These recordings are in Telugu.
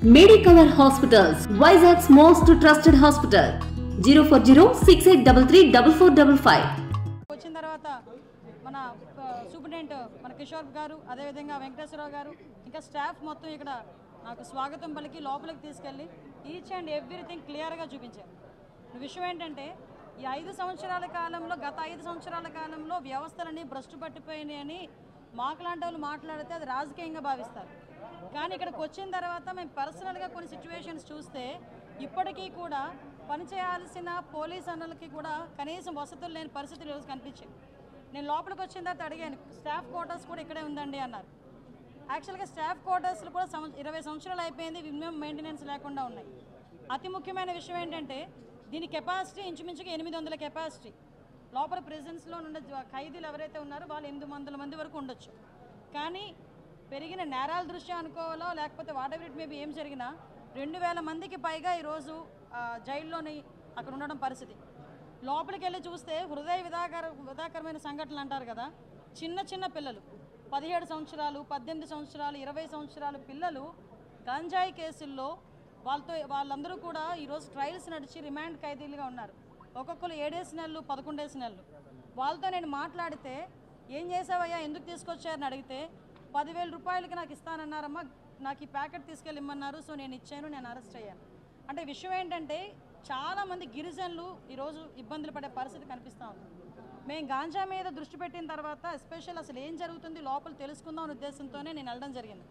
Medicover Hospitals, Vizag's most trusted hospital. 04068334455. వచ్చిన తర్వాత మన సూపరింటెండెంట్ మన కిషోర్ గారు అదే విధంగా వెంకటేశ్వరరావు గారు ఇంకా స్టాఫ్ మొత్తం ఇక్కడ నాకు స్వాగతం పలికి లోపలికి తీసుకెళ్ళి ఈచ్ అండ్ ఎవ్రీథింగ్ క్లియర్గా చూపించారు. విషయం ఏంటంటే ఈ 5 సంవత్సరాల కాలంలో గత 5 సంవత్సరాల కాలంలో వ్యవస్థలన్నీ భ్రష్టు పట్టిపోయినాయని మాకులాంటి వాళ్ళు మాట్లాడితే అది రాజకీయంగా భావిస్తారు. కానీ ఇక్కడికి వచ్చిన తర్వాత మేము పర్సనల్గా కొన్ని సిచ్యువేషన్స్ చూస్తే ఇప్పటికీ కూడా పనిచేయాల్సిన పోలీస్ అన్నలకి కూడా కనీసం వసతులు లేని పరిస్థితులు ఈరోజు కనిపించాయి. నేను లోపలికి వచ్చిన తర్వాత అడిగాను, స్టాఫ్ క్వార్టర్స్ కూడా ఇక్కడే ఉందండి అన్నారు. యాక్చువల్గా స్టాఫ్ క్వార్టర్స్లు కూడా 20 సంవత్సరాలు అయిపోయింది, మినిమం మెయింటెనెన్స్ లేకుండా ఉన్నాయి. అతి ముఖ్యమైన విషయం ఏంటంటే దీని కెపాసిటీ ఇంచుమించుగా 800 కెపాసిటీ. లోపల ప్రెజెన్స్లో ఉన్న ఖైదీలు ఎవరైతే ఉన్నారో వాళ్ళు 800 మంది వరకు ఉండొచ్చు. కానీ పెరిగిన నేరాల దృష్ట్యా అనుకోవాలో లేకపోతే వాట్ ఎవర్ ఇట్ మేబీ ఏం జరిగినా 2000 మందికి పైగా ఈరోజు జైల్లోని అక్కడ ఉండడం పరిస్థితి. లోపలికి వెళ్ళి చూస్తే హృదయ విధాకరమైన సంఘటనలు అంటారు కదా, చిన్న చిన్న పిల్లలు 17 సంవత్సరాలు 18 సంవత్సరాలు 20 సంవత్సరాలు పిల్లలు గంజాయి కేసుల్లో వాళ్ళందరూ కూడా ఈరోజు ట్రయల్స్ నడిచి రిమాండ్ ఖైదీలుగా ఉన్నారు. ఒక్కొక్కరు 7 నెలలు 11 నెలలు. వాళ్ళతో నేను మాట్లాడితే ఏం చేసావయ్యా, ఎందుకు తీసుకొచ్చారని అడిగితే 10,000 రూపాయలకి నాకు ఇస్తానన్నారమ్మా, నాకు ఈ ప్యాకెట్ తీసుకెళ్ళిమ్మన్నారు, సో నేను ఇచ్చాను, నేను అరెస్ట్ అయ్యాను. అంటే విషయం ఏంటంటే చాలామంది గిరిజనులు ఈరోజు ఇబ్బందులు పడే పరిస్థితి కనిపిస్తూ ఉంది. మేము గాంజా మీద దృష్టి పెట్టిన తర్వాత ఎస్పెషల్ అసలు ఏం జరుగుతుంది లోపల తెలుసుకుందాం అనే ఉద్దేశంతోనే నేను వెళ్ళడం జరిగింది.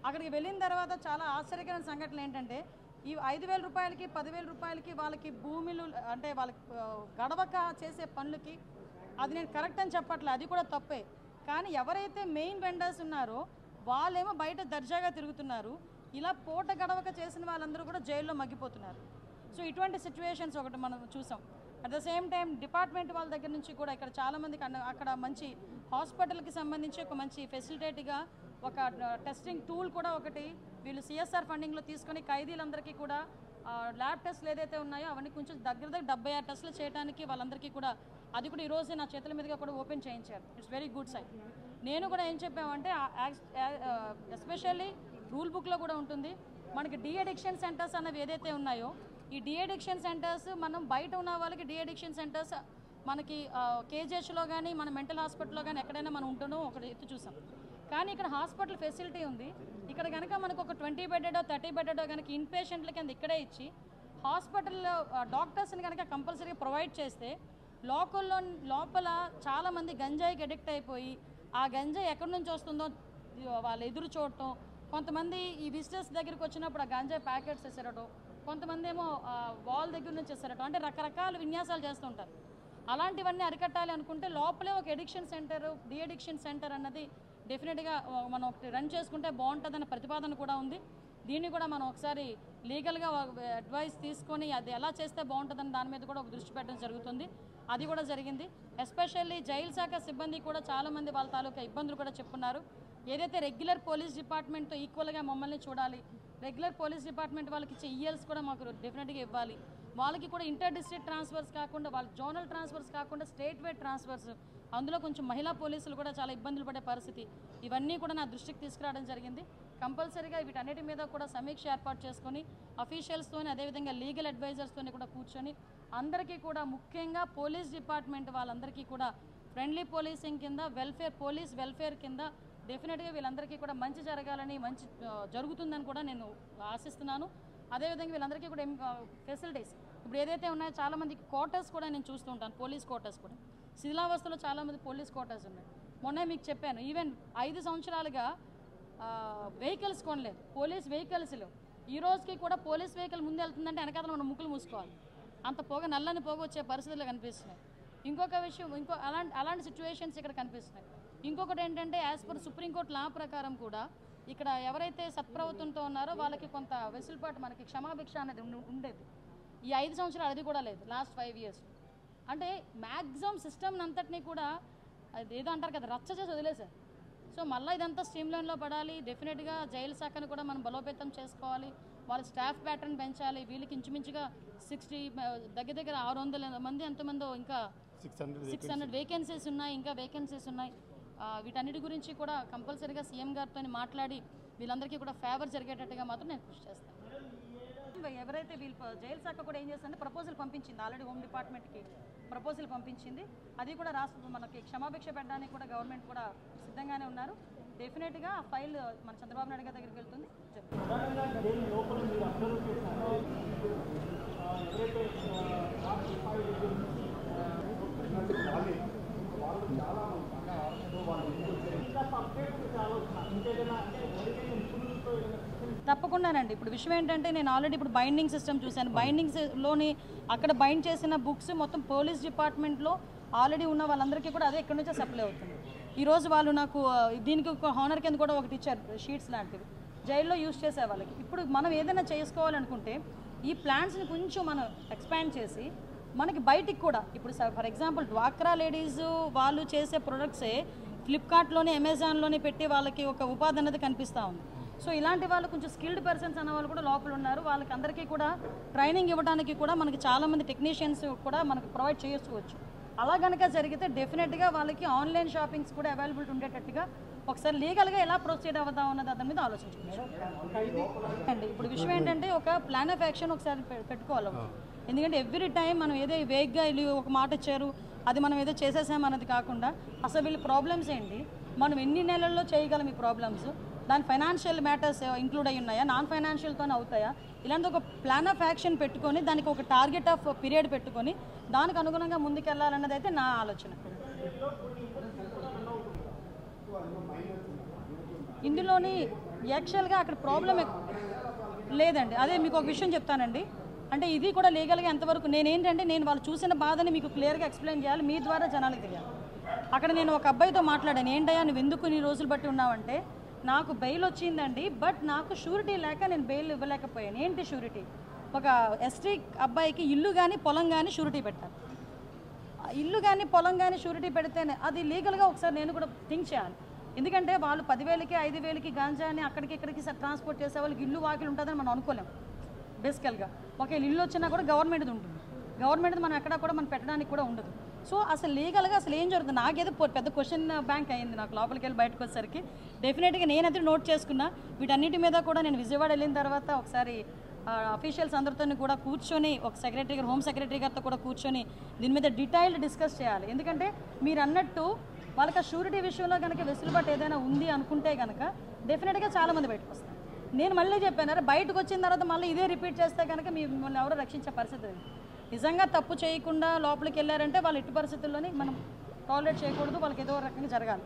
అక్కడికి వెళ్ళిన తర్వాత చాలా ఆశ్చర్యకరమైన సంఘటనలు ఏంటంటే ఈ 5,000 రూపాయలకి 10,000 రూపాయలకి వాళ్ళకి భూములు అంటే వాళ్ళకి గడవక చేసే పనులకి అది నేను కరెక్ట్ అని చెప్పట్లే, అది కూడా తప్పే. కానీ ఎవరైతే మెయిన్ వెండర్స్ ఉన్నారో వాళ్ళేమో బయట దర్జాగా తిరుగుతున్నారు, ఇలా పూట గడవక చేసిన వాళ్ళందరూ కూడా జైల్లో మగ్గిపోతున్నారు. సో ఇటువంటి సిచ్యువేషన్స్ ఒకటి మనం చూసాం. At the same time department వాళ్ళ దగ్గర నుంచి కూడా ఇక్కడ చాలామందికి అక్కడ మంచి హాస్పిటల్కి సంబంధించి ఒక మంచి ఫెసిలిటేట్గా ఒక టెస్టింగ్ టూల్ కూడా ఒకటి వీళ్ళు సిఎస్ఆర్ ఫండింగ్లో తీసుకొని ఖైదీలందరికీ కూడా ల్యాబ్ టెస్ట్లు ఏదైతే ఉన్నాయో అవన్నీ కొంచెం దగ్గర 76 టెస్టులు చేయడానికి వాళ్ళందరికీ కూడా అది కూడా ఈరోజు నా చేతుల మీదుగా కూడా ఓపెన్ చేయించారు. It's very good sign. నేను కూడా ఏం చెప్పామంటే ఎస్పెషల్లీ రూల్ బుక్లో కూడా ఉంటుంది మనకి డీ అడిక్షన్ సెంటర్స్ అన్నవి ఏదైతే ఉన్నాయో ఈ డీ అడిక్షన్ సెంటర్స్ మనం బయట ఉన్న వాళ్ళకి డీ అడిక్షన్ సెంటర్స్ మనకి కేజీహెచ్లో కానీ మన మెంటల్ హాస్పిటల్లో కానీ ఎక్కడైనా మనం ఉంటున్నాం ఒకటి ఎత్తు చూసాం. కానీ ఇక్కడ హాస్పిటల్ ఫెసిలిటీ ఉంది. ఇక్కడ కనుక మనకు ఒక 20 బెడ్డో 30 బెడ్డో కనుక ఇన్ పేషెంట్ల కింద ఇక్కడే ఇచ్చి హాస్పిటల్లో డాక్టర్స్ని కనుక కంపల్సరీగా ప్రొవైడ్ చేస్తే లోపల చాలామంది గంజాయికి అడిక్ట్ అయిపోయి ఆ గంజాయి ఎక్కడి నుంచి వస్తుందో వాళ్ళు ఎదురు చూడటం, కొంతమంది ఈ విజిటర్స్ దగ్గరికి వచ్చినప్పుడు ఆ గంజాయి ప్యాకెట్స్ వేసేరటం, కొంతమంది ఏమో వాల్ దగ్గర నుంచి వేసేరటం, అంటే రకరకాల విన్యాసాలు చేస్తుంటారు. అలాంటివన్నీ అరికట్టాలి అనుకుంటే లోపలే ఒక addiction centre de addiction centre అన్నది డెఫినెట్గా మనం రన్ చేసుకుంటే బాగుంటుందన్న ప్రతిపాదన కూడా ఉంది. దీన్ని కూడా మనం ఒకసారి లీగల్గా అడ్వైస్ తీసుకొని అది ఎలా చేస్తే బాగుంటుందని దాని మీద కూడా ఒక దృష్టి పెట్టడం జరుగుతుంది. అది కూడా జరిగింది. ఎస్పెషల్లీ జైలు శాఖ సిబ్బంది కూడా చాలామంది వాళ్ళ తాలూకా ఇబ్బందులు కూడా చెప్పున్నారు. ఏదైతే రెగ్యులర్ పోలీస్ డిపార్ట్మెంట్తో ఈక్వల్గా మమ్మల్ని చూడాలి, రెగ్యులర్ పోలీస్ డిపార్ట్మెంట్ వాళ్ళకి ఇచ్చే ఈఎల్స్ కూడా మాకు డెఫినెట్గా ఇవ్వాలి, వాళ్ళకి కూడా ఇంటర్ డిస్ట్రిక్ట్ ట్రాన్స్ఫర్స్ కాకుండా వాళ్ళ జోనల్ ట్రాన్స్ఫర్స్ కాకుండా స్టేట్ వైడ్ ట్రాన్స్ఫర్స్, అందులో కొంచెం మహిళా పోలీసులు కూడా చాలా ఇబ్బందులు పడే పరిస్థితి, ఇవన్నీ కూడా నా దృష్టికి తీసుకురావడం జరిగింది. కంపల్సరీగా వీటన్నిటి మీద కూడా సమీక్ష ఏర్పాటు చేసుకొని అఫీషియల్స్తోని అదేవిధంగా లీగల్ అడ్వైజర్స్తోని కూడా కూర్చొని అందరికీ కూడా ముఖ్యంగా పోలీస్ డిపార్ట్మెంట్ వాళ్ళందరికీ కూడా ఫ్రెండ్లీ పోలీసింగ్ కింద పోలీస్ వెల్ఫేర్ కింద డెఫినెట్గా వీళ్ళందరికీ కూడా మంచి జరగాలని మంచి జరుగుతుందని కూడా నేను ఆశిస్తున్నాను. అదేవిధంగా వీళ్ళందరికీ కూడా ఫెసిలిటీస్ ఇప్పుడు ఏదైతే ఉన్నాయో చాలామందికి క్వార్టర్స్ కూడా నేను చూస్తూ ఉంటాను. పోలీస్ క్వార్టర్స్ కూడా శిథిలావస్థలో చాలామంది పోలీస్ క్వార్టర్స్ ఉన్నాయి. మొన్న మీకు చెప్పాను, ఈవెన్ 5 సంవత్సరాలుగా వెహికల్స్ కొనలేదు, పోలీస్ వెహికల్స్ లేవు. ఈ రోజుకి కూడా పోలీస్ వెహికల్ ముందు వెళ్తుందంటే వెనకాల మనం ముక్కులు మూసుకోవాలి, అంత నల్లని పొగ వచ్చే పరిస్థితులు కనిపిస్తున్నాయి. ఇంకొక విషయం అలాంటి సిచ్యువేషన్స్ ఇక్కడ కనిపిస్తున్నాయి. ఇంకొకటి ఏంటంటే యాజ్ పర్ సుప్రీంకోర్టు లా ప్రకారం కూడా ఇక్కడ ఎవరైతే సత్ప్రవర్తనతో ఉన్నారో వాళ్ళకి కొంత వెసులుబాటు మనకి క్షమాభిక్ష అనేది ఉండేది. ఈ 5 సంవత్సరాలు అది కూడా లేదు, లాస్ట్ 5 years. అంటే మ్యాక్సిమం సిస్టమ్ అంతటినీ కూడా ఏదో అంటారు కదా రచ్చ చేసి వదిలేశారు. సో మళ్ళీ ఇదంతా స్ట్రీమ్లైన్లో పడాలి. డెఫినెట్గా జైలు శాఖను కూడా మనం బలోపేతం చేసుకోవాలి, వాళ్ళ స్టాఫ్ ప్యాటర్న్ పెంచాలి. వీళ్ళకి ఇంచుమించుగా 60 దగ్గర 600 మంది ఎంతమందో ఇంకా 600 వేకెన్సీస్ ఉన్నాయి, ఇంకా వేకెన్సీస్ ఉన్నాయి. వీటన్నిటి గురించి కూడా కంపల్సరీగా సీఎం గారితో మాట్లాడి వీళ్ళందరికీ కూడా ఫేవర్ జరిగేటట్టుగా మాత్రం నేను కృషి చేస్తాను. ఎవరైతే వీళ్ళు జైలు శాఖ కూడా ఏం చేస్తుందంటే ప్రపోజల్ పంపించింది, ఆల్రెడీ హోమ్ డిపార్ట్మెంట్కి ప్రపోజల్ పంపించింది. అది కూడా రాష్ట్ర మనకి క్షమాభిక్ష పెట్టడానికి కూడా గవర్నమెంట్ కూడా సిద్ధంగానే ఉన్నారు. డెఫినెట్గా ఆ ఫైల్ మన చంద్రబాబు నాయుడు గారి దగ్గరికి వెళ్తుంది. తప్పకుండానండి. ఇప్పుడు విషయం ఏంటంటే నేను ఆల్రెడీ ఇప్పుడు బైండింగ్ సిస్టమ్ చూశాను. బైండింగ్స్లోని అక్కడ బైండ్ చేసిన బుక్స్ మొత్తం పోలీస్ డిపార్ట్మెంట్లో ఆల్రెడీ ఉన్న వాళ్ళందరికీ కూడా అదే ఎక్కడి నుంచో సప్లై అవుతుంది. ఈరోజు వాళ్ళు నాకు దీనికి ఒక హానర్ కింద కూడా ఒకటి ఇచ్చారు, షీట్స్ లాంటివి జైల్లో యూజ్ చేసే వాళ్ళకి. ఇప్పుడు మనం ఏదైనా చేసుకోవాలనుకుంటే ఈ ప్లాన్స్ని కొంచెం మనం ఎక్స్పాండ్ చేసి మనకి బయటికి కూడా ఇప్పుడు ఫర్ ఎగ్జాంపుల్ డ్వాక్రా లేడీస్ వాళ్ళు చేసే ప్రొడక్ట్సే ఫ్లిప్కార్ట్లోని అమెజాన్లోని పెట్టి వాళ్ళకి ఒక ఉపాధి అనేది కనిపిస్తూ ఉంది. సో ఇలాంటి వాళ్ళు కొంచెం స్కిల్డ్ పర్సన్స్ అన్న వాళ్ళు కూడా లోపల ఉన్నారు. వాళ్ళకి అందరికీ కూడా ట్రైనింగ్ ఇవ్వడానికి కూడా మనకి చాలామంది టెక్నీషియన్స్ కూడా మనకు ప్రొవైడ్ చేసుకోవచ్చు. అలా కనుక జరిగితే డెఫినెట్గా వాళ్ళకి ఆన్లైన్ షాపింగ్స్ కూడా అవైలబిలిటీ ఉండేటట్టుగా ఒకసారి లీగల్గా ఎలా ప్రొసీడ్ అవుదాం అన్నది దాని మీద ఆలోచించుకోవచ్చు అండి. ఇప్పుడు విషయం ఏంటంటే ఒక ప్లాన్ ఆఫ్ యాక్షన్ ఒకసారి పెట్టుకోవాలి. ఎందుకంటే ఎవ్రీ టైం మనం ఏదో వేగ్గా వెళ్ళి ఒక మాట ఇచ్చారు అది మనం ఏదో చేసేసామన్నది కాకుండా అసలు వీళ్ళ ప్రాబ్లమ్స్ ఏంటి, మనం ఎన్ని నెలల్లో చేయగలం ఈ ప్రాబ్లమ్స్, దాని ఫైనాన్షియల్ మ్యాటర్స్ ఇంక్లూడ్ అయ్యి ఉన్నాయా, నాన్ ఫైనాన్షియల్తోనే అవుతాయా, ఇలాంటి ఒక ప్లాన్ ఆఫ్ యాక్షన్ పెట్టుకొని దానికి ఒక టార్గెట్ ఆఫ్ పీరియడ్ పెట్టుకొని దానికి అనుగుణంగా ముందుకెళ్లాలన్నది అయితే నా ఆలోచన. ఇందులోని యాక్చువల్గా అక్కడ ప్రాబ్లం లేదండి. అదే మీకు ఒక విషయం చెప్తానండి. అంటే ఇది కూడా లీగల్గా ఎంతవరకు నేను వాళ్ళు చూసిన బాధని మీకు క్లియర్గా ఎక్స్ప్లెయిన్ చేయాలి, మీ ద్వారా జనాలకు తెలియాలి. అక్కడ నేను ఒక అబ్బాయితో మాట్లాడాను, ఏంటయ్యా నువ్వు ఎందుకు నీ రోజులు బట్టి ఉన్నావంటే నాకు బెయిల్ వచ్చిందండి, బట్ నాకు షూరిటీ లేక నేను బెయిల్ ఇవ్వలేకపోయాను. ఏంటి షూరిటీ? ఒక ఎస్టీ అబ్బాయికి ఇల్లు కానీ పొలం కానీ షూరిటీ పెట్టాలి. ఇల్లు కానీ పొలం కానీ షూరిటీ పెడితేనే అది లీగల్గా ఒకసారి నేను కూడా థింక్ చేయాలి. ఎందుకంటే వాళ్ళు 10,000కి 5,000కి గాంజాని అక్కడికి ఇక్కడికి ట్రాన్స్పోర్ట్ చేసే వాళ్ళకి ఇల్లు వాకిలు ఉంటుందని మనం అనుకోలేము. బేసికల్గా ఒకవేళ ఇల్లు వచ్చినా కూడా గవర్నమెంట్ది ఉంటుంది, గవర్నమెంట్ది మనం ఎక్కడ కూడా మనం పెట్టడానికి కూడా ఉండదు. సో అసలు లీగల్గా అసలు ఏం జరుగుతుంది నాకేదో పెద్ద క్వశ్చన్ బ్యాంక్ అయింది నాకు లోపలికి వెళ్ళి బయటకు వచ్చేసరికి. డెఫినెట్గా నేనైతే నోట్ చేసుకున్నా. వీటన్నిటి మీద కూడా నేను విజయవాడ వెళ్ళిన తర్వాత ఒకసారి అఫీషియల్స్ అందరితో కూడా కూర్చొని ఒక సెక్రటరీ గారు హోమ్ సెక్రటరీ గారితో కూడా కూర్చొని దీని మీద డీటెయిల్డ్ డిస్కస్ చేయాలి. ఎందుకంటే మీరు అన్నట్టు వాళ్ళకి ఆ షూరిటీ విషయంలో కనుక వెసులుబాటు ఏదైనా ఉంది అనుకుంటే కనుక డెఫినెట్గా చాలామంది బయటకు వస్తారు. నేను మళ్ళీ చెప్పాను, బయటకు వచ్చిన తర్వాత మళ్ళీ ఇదే రిపీట్ చేస్తే కనుక మిమ్మల్ని ఎవరో రక్షించే పరిస్థితి. నిజంగా తప్పు చేయకుండా లోపలికి వెళ్ళారంటే వాళ్ళు ఎట్టి పరిస్థితుల్లోని మనం టాలరేట్ చేయకూడదు, వాళ్ళకి ఏదో రకంగా జరగాలి.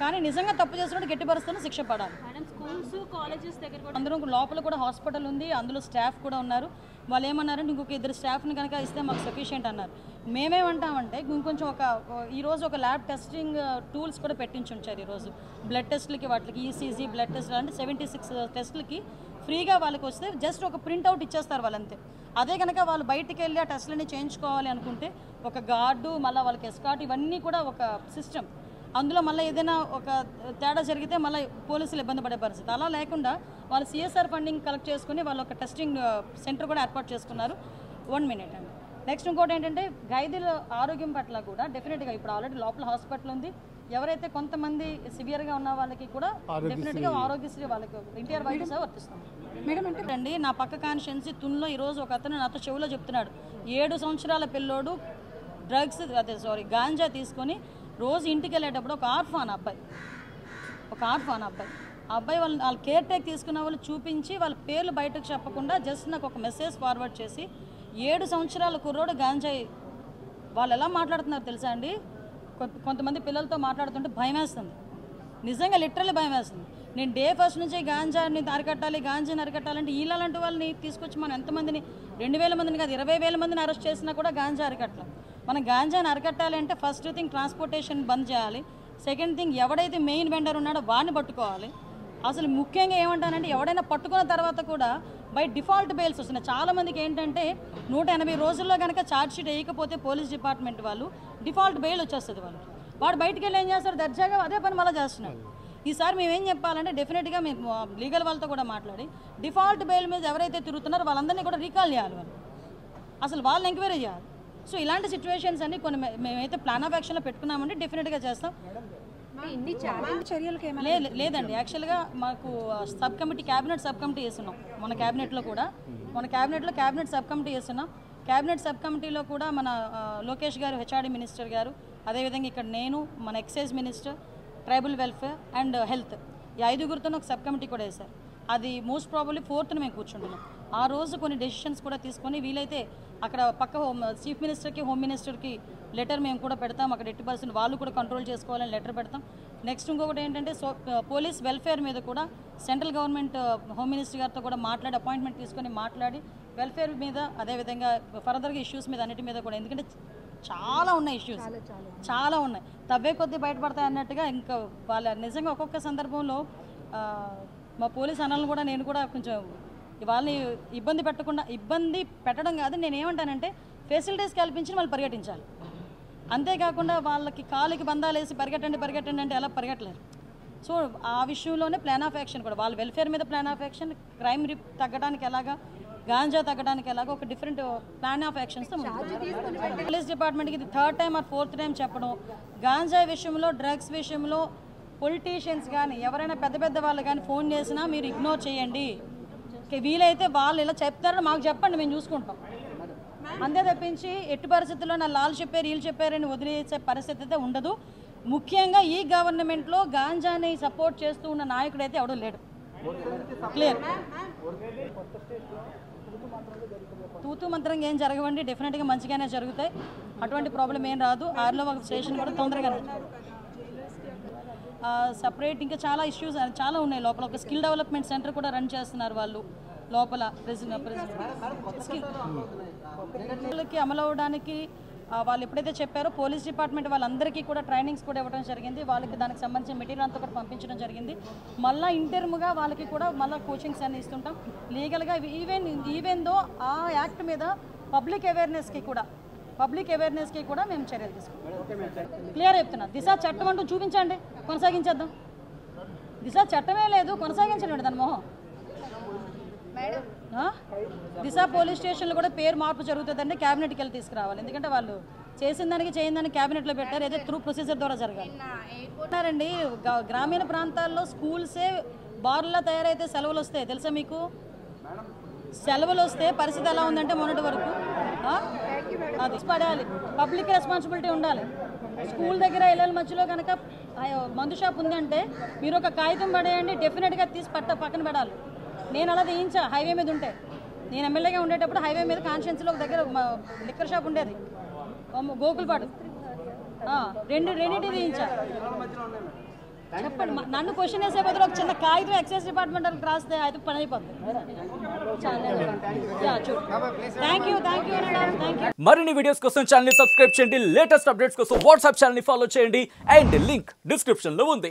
కానీ నిజంగా తప్పు చేసినప్పుడు గట్టి పరిస్థితుల్లో శిక్ష పడాలి. మేడం స్కూల్స్ కాలేజెస్ దగ్గర అందరూ లోపల కూడా హాస్పిటల్ ఉంది, అందులో స్టాఫ్ కూడా ఉన్నారు. వాళ్ళు ఏమన్నారంటే ఇంకొక 2 స్టాఫ్ని కనుక ఇస్తే మాకు సఫిషియెంట్ అన్నారు. మేమేమంటామంటే ఇంకొంచెం ఈరోజు ఒక ల్యాబ్ టెస్టింగ్ టూల్స్ కూడా పెట్టించి ఉంచారు. ఈరోజు బ్లడ్ టెస్ట్లకి వాటికి ఈసీజీ బ్లడ్ టెస్ట్ అంటే 76 టెస్ట్లకి ఫ్రీగా వాళ్ళకి వస్తే జస్ట్ ఒక ప్రింట్అవుట్ ఇచ్చేస్తారు వాళ్ళంతే. అదే కనుక వాళ్ళు బయటికి వెళ్ళి ఆ టెస్ట్లని చేయించుకోవాలి అనుకుంటే ఒక గార్డు మళ్ళీ వాళ్ళకి ఎస్కార్ట్ ఇవన్నీ కూడా ఒక సిస్టమ్. అందులో మళ్ళీ ఏదైనా ఒక తేడా జరిగితే మళ్ళీ పోలీసులు ఇబ్బంది పడే పరిస్థితి. అలా లేకుండా వాళ్ళు సిఎస్ఆర్ ఫండింగ్ కలెక్ట్ చేసుకుని వాళ్ళు ఒక టెస్టింగ్ సెంటర్ కూడా ఏర్పాటు చేసుకున్నారు. 1 మినిట్ అండి. నెక్స్ట్ ఇంకోటి ఏంటంటే ఖైదీల ఆరోగ్యం పట్ల కూడా డెఫినెట్గా ఇప్పుడు ఆల్రెడీ లోపల హాస్పిటల్ ఉంది. ఎవరైతే కొంతమంది సివియర్గా ఉన్న వాళ్ళకి కూడా డెఫినెట్గా ఆరోగ్యశ్రీ వాళ్ళకి ఎన్టీఆర్ వైద్య వర్తిస్తుంది. మేడం అంటే రండి నా పక్క కాన్స్టిట్యున్సీ తున్లో ఈరోజు ఒక అతను నాతో చెవిలో చెప్తున్నాడు, 7 సంవత్సరాల పిల్లోడు గాంజా తీసుకొని రోజు ఇంటికి వెళ్ళేటప్పుడు ఒక ఆర్ఫాన్ అబ్బాయి ఆ అబ్బాయి వాళ్ళ కేర్ టేక్ తీసుకున్న వాళ్ళు చూపించి వాళ్ళ పేర్లు బయటకు చెప్పకుండా జస్ట్ నాకు ఒక మెసేజ్ ఫార్వర్డ్ చేసి 7 సంవత్సరాల కుర్రోడు గాంజాయి వాళ్ళు ఎలా మాట్లాడుతున్నారు తెలుసా అండి? కొంతమంది పిల్లలతో మాట్లాడుతుంటే భయం వేస్తుంది, నిజంగా లిటరల్లీ భయం వేస్తుంది. నేను డే ఫస్ట్ నుంచి గాంజాని అరికట్టాలంటే ఇలాంటి వాళ్ళని తీసుకొచ్చి మనం ఎంతమందిని 2,000 మందిని కాదు 20,000 మందిని అరెస్ట్ చేసినా కూడా గాంజా అరికట్టలేం. మనం గాంజాని అరికట్టాలి అంటే ఫస్ట్ థింగ్ ట్రాన్స్పోర్టేషన్ బంద్ చేయాలి. సెకండ్ థింగ్ ఎవడైతే మెయిన్ వెండర్ ఉన్నాడో వాడిని పట్టుకోవాలి. అసలు ముఖ్యంగా ఏమంటానంటే ఎవడైనా పట్టుకున్న తర్వాత కూడా బై డిఫాల్ట్ బెయిల్స్ వస్తున్నాయి. చాలామందికి ఏంటంటే 180 రోజుల్లో కనుక ఛార్జ్షీట్ వేయకపోతే పోలీస్ డిపార్ట్మెంట్ వాళ్ళు డిఫాల్ట్ బెయిల్ వచ్చేస్తుంది. వాడు బయటికి వెళ్ళి ఏం చేస్తారు, దర్జాగా అదే పని మళ్ళీ చేస్తున్నారు. ఈసారి మేము ఏం చెప్పాలంటే డెఫినెట్గా మేము లీగల్ వాళ్ళతో కూడా మాట్లాడి డిఫాల్ట్ బెయిల్ మీద ఎవరైతే తిరుగుతున్నారో వాళ్ళందరినీ కూడా రీకాల్ చేయాలి, వాళ్ళు అసలు వాళ్ళని ఎంక్వైరీ చేయాలి. సో ఇలాంటి సిచ్యువేషన్స్ అన్ని కొన్ని మేమైతే ప్లాన్ ఆఫ్ యాక్షన్లో పెట్టుకున్నామంటే డెఫినెట్గా చేస్తాం. లేదండి. యాక్చువల్గా మాకు sub committee, cabinet sub committee వేస్తున్నాం. మన క్యాబినెట్లో కూడా క్యాబినెట్ సబ్ కమిటీ వేస్తున్నాం. క్యాబినెట్ సబ్ కమిటీలో కూడా మన లోకేష్ గారు, హెచ్ఆర్డీ మినిస్టర్ గారు, అదేవిధంగా ఇక్కడ నేను, మన excise minister, tribal welfare and health, ఈ 5గురితో ఒక సబ్ కమిటీ కూడా వేశారు. అది మోస్ట్ ప్రాబబ్లీ 4th మేము కూర్చుంటున్నాం. ఆ రోజు కొన్ని డెసిషన్స్ కూడా తీసుకొని వీలైతే అక్కడ పక్క చీఫ్ మినిస్టర్కి, హోమ్ మినిస్టర్కి లెటర్ మేము కూడా పెడతాం. అక్కడ 80% వాళ్ళు కూడా కంట్రోల్ చేసుకోవాలని లెటర్ పెడతాం. నెక్స్ట్ ఇంకొకటి ఏంటంటే పోలీస్ వెల్ఫేర్ మీద కూడా సెంట్రల్ గవర్నమెంట్ హోమ్ మినిస్టర్ గారితో కూడా మాట్లాడి, అపాయింట్మెంట్ తీసుకొని మాట్లాడి వెల్ఫేర్ మీద, అదేవిధంగా ఫర్దర్గా ఇష్యూస్ మీద అన్నిటి మీద కూడా, ఎందుకంటే చాలా ఉన్నాయి ఇష్యూస్, చాలా ఉన్నాయి, తవ్వే కొద్దీ బయటపడతాయి అన్నట్టుగా. ఇంకా వాళ్ళ నిజంగా ఒక్కొక్క సందర్భంలో మా పోలీస్ అన్నలను కూడా నేను కూడా కొంచెం వాళ్ళని ఇబ్బంది పెట్టడం కాదు, నేను ఏమంటానంటే ఫెసిలిటీస్ కల్పించి వాళ్ళు పరిగెట్టించాలి. అంతేకాకుండా వాళ్ళకి కాలికి బంధాలు వేసి పరిగెట్టండి అంటే ఎలా పరిగెట్టలేరు. సో ఆ విషయంలోనే ప్లాన్ ఆఫ్ యాక్షన్ కూడా, వాళ్ళ వెల్ఫేర్ మీద ప్లాన్ ఆఫ్ యాక్షన్, క్రైమ్ తగ్గడానికి ఎలాగా, గాంజా తగ్గడానికి ఎలాగో ఒక డిఫరెంట్ ప్లాన్ ఆఫ్ యాక్షన్స్తో పోలీస్ డిపార్ట్మెంట్కి ఇది 3rd time are 4th time చెప్పడం. గాంజా విషయంలో, డ్రగ్స్ విషయంలో పొలిటీషియన్స్ కానీ ఎవరైనా పెద్ద వాళ్ళు కానీ ఫోన్ చేసినా మీరు ఇగ్నోర్ చేయండి. వీలైతే వాళ్ళు ఇలా చెప్తారని మాకు చెప్పండి, మేము చూసుకుంటాం. అంతే తప్పించి ఎట్టి పరిస్థితుల్లో నా లాల్ చెప్పారు, వీళ్ళు చెప్పారని వదిలేసే పరిస్థితి అయితే ఉండదు. ముఖ్యంగా ఈ గవర్నమెంట్లో గాంజాని సపోర్ట్ చేస్తూ ఉన్న నాయకుడు అయితే ఎవడూ లేడు. క్లియర్. తూతూ మంత్రంగా ఏం జరగవండి, డెఫినెట్గా మంచిగానే జరుగుతాయి. అటువంటి ప్రాబ్లం ఏం రాదు. ఆర్లో ఒక స్టేషన్ కూడా తొందరగానే సపరేట్. ఇంకా చాలా ఇష్యూస్ చాలా ఉన్నాయి లోపల. ఒక స్కిల్ డెవలప్మెంట్ సెంటర్ కూడా రన్ చేస్తున్నారు వాళ్ళు లోపల. స్కిల్కి అమలు అవ్వడానికి వాళ్ళు ఎప్పుడైతే చెప్పారో పోలీస్ డిపార్ట్మెంట్ వాళ్ళందరికీ కూడా ట్రైనింగ్స్ కూడా ఇవ్వడం జరిగింది. వాళ్ళకి దానికి సంబంధించిన మెటీరియల్ అంతా కూడా పంపించడం జరిగింది. మళ్ళీ ఇంటర్మ్గా వాళ్ళకి కూడా మళ్ళీ కోచింగ్స్ అన్ని ఇస్తుంటాం లీగల్గా. ఈవెన్ దో ఆ యాక్ట్ మీద పబ్లిక్ అవేర్నెస్కి కూడా మేము చర్యలు తీసుకుంటాం. క్లియర్ చెప్తున్నా. దిశ చట్టం అంటూ చూపించండి, కొనసాగించేద్దాం. దిశ చట్టమే లేదు, కొనసాగించండి దాని మొహం. దిశ పోలీస్ స్టేషన్లో కూడా పేరు మార్పు జరుగుతుందండి, క్యాబినెట్కి వెళ్ళి తీసుకురావాలి. ఎందుకంటే వాళ్ళు చేసిన దానికి చేయని దానికి క్యాబినెట్లో పెట్టారు, ఏదో త్రూ ప్రొసీజర్ ద్వారా జరగాలి. అంటారండి గ్రామీణ ప్రాంతాల్లో స్కూల్సే బార్లా తయారైతే సెలవులు వస్తాయి తెలుసా మీకు? సెలవులు వస్తే పరిస్థితి ఎలా ఉందంటే మొన్నటి వరకు అది పడాలి. పబ్లిక్ రెస్పాన్సిబిలిటీ ఉండాలి. స్కూల్ దగ్గర ఇళ్ళ మధ్యలో కనుక మందు షాప్ ఉందంటే మీరు ఒక కాగితం పడేయండి, డెఫినెట్గా తీసి పక్కన పెడాలి. నేను అలా తీయించా హైవే మీద ఉంటే. నేను ఎమ్మెల్యేగా ఉండేటప్పుడు హైవే మీద కాన్షియన్స్లో ఒక దగ్గర లిక్కర్ షాప్ ఉండేది, గోకుల్పాడు. రెండింటి తీయించా. చెప్పండి, నన్ను క్వశ్చన్ వేసే బదులు ఒక చిన్న కాగితం ఎక్సైజ్ డిపార్ట్మెంట్ రాస్తే అయితే పని అయిపోతుంది. మరిన్ని వీడియోస్ కోసం ఛానల్ ని సబ్స్క్రైబ్ చేయండి. లేటెస్ట్ అప్డేట్స్ కోసం వాట్సాప్ ఛానల్ ని ఫాలో చేయండి. అండ్ లింక్ డిస్క్రిప్షన్ లో ఉంది.